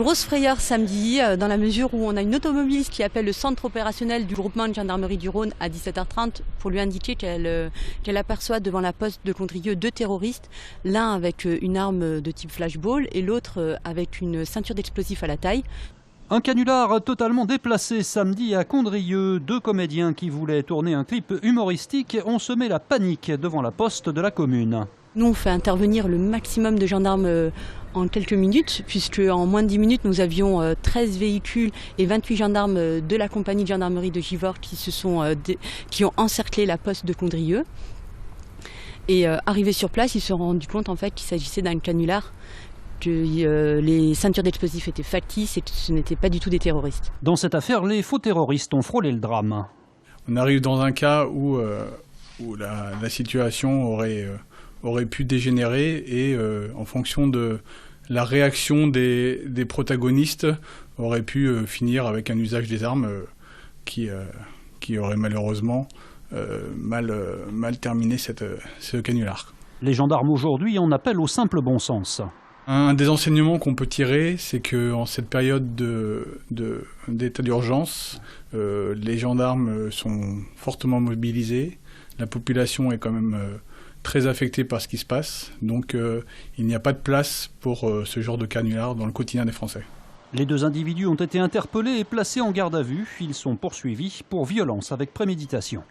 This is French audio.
Grosse frayeur samedi, dans la mesure où on a une automobiliste qui appelle le centre opérationnel du groupement de gendarmerie du Rhône à 17h30 pour lui indiquer qu'elle aperçoit devant la poste de Condrieu 2 terroristes, l'un avec une arme de type flashball et l'autre avec une ceinture d'explosifs à la taille. Un canular totalement déplacé samedi à Condrieu. 2 comédiens qui voulaient tourner un clip humoristique ont semé la panique devant la poste de la commune. Nous, on fait intervenir le maximum de gendarmes en quelques minutes, puisque en moins de 10 minutes, nous avions 13 véhicules et 28 gendarmes de la compagnie de gendarmerie de Givors qui ont encerclé la poste de Condrieu. Et arrivés sur place, ils se sont rendus compte en fait qu'il s'agissait d'un canular, que les ceintures d'explosifs étaient factices et que ce n'étaient pas du tout des terroristes. Dans cette affaire, les faux terroristes ont frôlé le drame. On arrive dans un cas où la situation aurait pu dégénérer et en fonction de la réaction des protagonistes aurait pu finir avec un usage des armes qui aurait malheureusement mal terminé ce canular. Les gendarmes aujourd'hui en appellent au simple bon sens. Un des enseignements qu'on peut tirer, c'est qu'en cette période d'état d'urgence, les gendarmes sont fortement mobilisés, la population est quand même très affectée par ce qui se passe, donc il n'y a pas de place pour ce genre de canular dans le quotidien des Français. Les 2 individus ont été interpellés et placés en garde à vue. Ils sont poursuivis pour violence avec préméditation.